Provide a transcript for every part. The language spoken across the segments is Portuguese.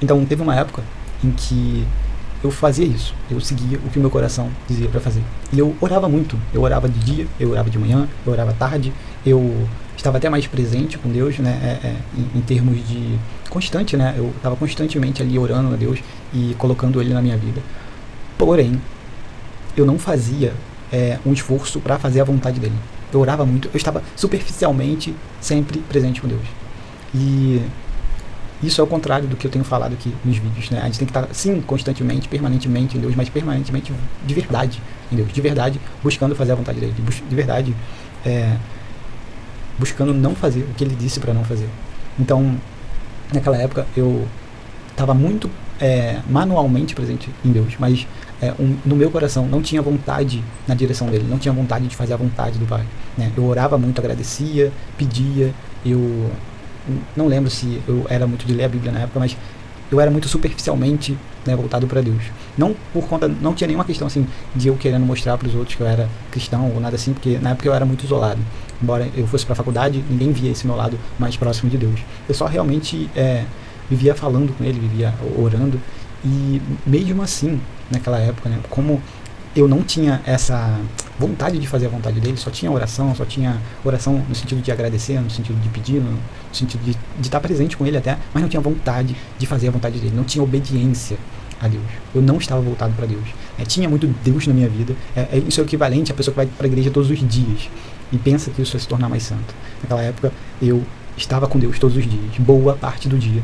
Então teve uma época em que eu fazia isso, eu seguia o que o meu coração dizia para fazer. E eu orava muito, eu orava de dia, eu orava de manhã, eu orava à tarde, eu estava até mais presente com Deus, né, em termos de constante, né, eu estava constantemente ali orando a Deus e colocando Ele na minha vida. Porém, eu não fazia um esforço para fazer a vontade dele. Eu orava muito, eu estava superficialmente sempre presente com Deus. E isso é o contrário do que eu tenho falado aqui nos vídeos, né? A gente tem que estar, sim, constantemente, permanentemente em Deus, mas permanentemente de verdade em Deus, de verdade buscando fazer a vontade dele, de verdade buscando não fazer o que ele disse para não fazer. Então, naquela época, eu estava muito manualmente presente em Deus, mas no meu coração não tinha vontade na direção dele, não tinha vontade de fazer a vontade do Pai, né? Eu orava muito, agradecia, pedia, eu não lembro se eu era muito de ler a Bíblia na época, mas eu era muito superficialmente, né, voltado para Deus. Não por conta, não tinha nenhuma questão assim de eu querendo mostrar para os outros que eu era cristão ou nada assim, porque na época eu era muito isolado. Embora eu fosse para a faculdade, ninguém via esse meu lado mais próximo de Deus. Eu só realmente vivia falando com Ele, vivia orando, e mesmo assim, naquela época, né, como eu não tinha essa vontade de fazer a vontade dele, só tinha oração no sentido de agradecer, no sentido de pedir, no sentido de estar presente com ele até, mas não tinha vontade de fazer a vontade dele, não tinha obediência a Deus. Eu não estava voltado para Deus. Tinha muito Deus na minha vida. Isso é o equivalente à pessoa que vai para a igreja todos os dias e pensa que isso vai se tornar mais santo. Naquela época, eu estava com Deus todos os dias, boa parte do dia.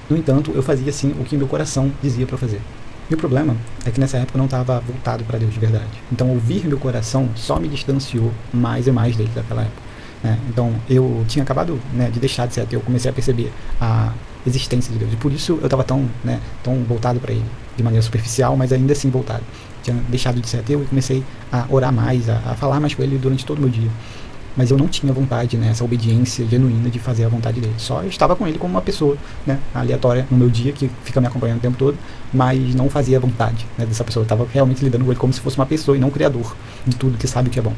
No entanto, eu fazia assim o que meu coração dizia para fazer. E o problema é que nessa época eu não estava voltado para Deus de verdade. Então ouvir meu coração só me distanciou mais e mais dele daquela época, né? Então eu tinha acabado, né, de deixar de ser ateu, eu comecei a perceber a existência de Deus. E por isso eu estava tão voltado para ele, de maneira superficial, mas ainda assim voltado. Tinha deixado de ser ateu e comecei a orar mais, a falar mais com ele durante todo o meu dia. Mas eu não tinha vontade, né, essa obediência genuína de fazer a vontade dele. Só eu estava com ele como uma pessoa, né, aleatória no meu dia, que fica me acompanhando o tempo todo, mas não fazia a vontade, né, dessa pessoa. Eu estava realmente lidando com ele como se fosse uma pessoa e não um criador de tudo, que sabe o que é bom.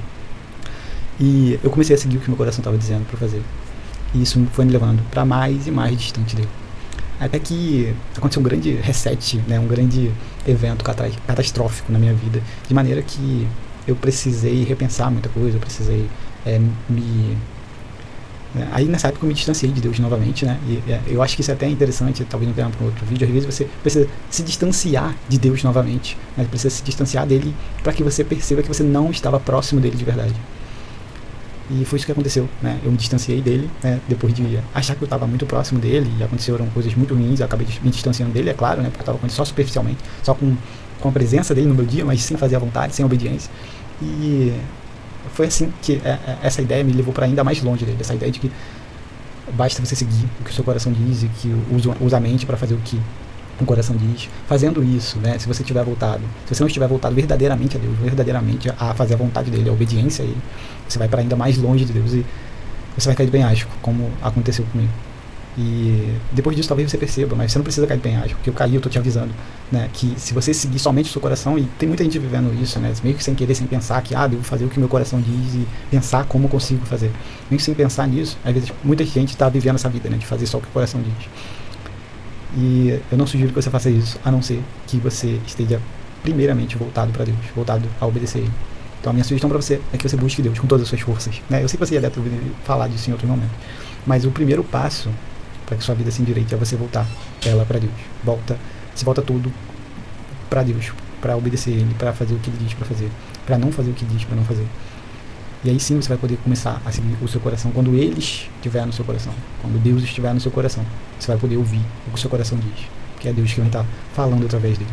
E eu comecei a seguir o que meu coração estava dizendo para fazer. E isso foi me levando para mais e mais distante dele. Até que aconteceu um grande reset, né, um grande evento catastrófico na minha vida, de maneira que eu precisei repensar muita coisa, eu precisei aí nessa época eu me distanciei de Deus novamente, né? E eu acho que isso é até interessante, talvez não tenha para outro vídeo. Às vezes você precisa se distanciar de Deus novamente, né? Precisa se distanciar dele para que você perceba que você não estava próximo dele de verdade. E foi isso que aconteceu, né? Eu me distanciei dele, né, depois de achar que eu estava muito próximo dele, e aconteceram coisas muito ruins, eu acabei me distanciando dele, é claro, né? Porque eu estava com ele só superficialmente, só com a presença dele no meu dia, mas sem fazer a vontade, sem obediência. E foi assim que essa ideia me levou para ainda mais longe dele, essa ideia de que basta você seguir o que o seu coração diz e que usa a mente para fazer o que o coração diz. Fazendo isso, né, se você estiver voltado, se você não estiver voltado verdadeiramente a Deus, verdadeiramente a fazer a vontade dele, a obediência a ele, você vai para ainda mais longe de Deus e você vai cair de penhasco, como aconteceu comigo. E depois disso talvez você perceba, mas você não precisa cair de penhasco, porque eu caí, eu tô te avisando, né, que se você seguir somente o seu coração, e tem muita gente vivendo isso, né, meio que sem querer, sem pensar que, devo fazer o que meu coração diz e pensar como eu consigo fazer. Meio que sem pensar nisso, às vezes muita gente está vivendo essa vida, né, de fazer só o que o coração diz. E eu não sugiro que você faça isso, a não ser que você esteja primeiramente voltado para Deus, voltado a obedecer Ele. Então a minha sugestão para você é que você busque Deus com todas as suas forças, né? Eu sei que você já deve falar disso em outro momento, mas o primeiro passo para que sua vida se endireite é você voltar ela para Deus. Se volta tudo para Deus, para obedecer Ele, para fazer o que Ele diz para fazer, para não fazer o que diz para não fazer. E aí sim você vai poder começar a seguir o seu coração quando Ele estiver no seu coração, quando Deus estiver no seu coração. Você vai poder ouvir o que o seu coração diz, que é Deus que vai estar falando através dele.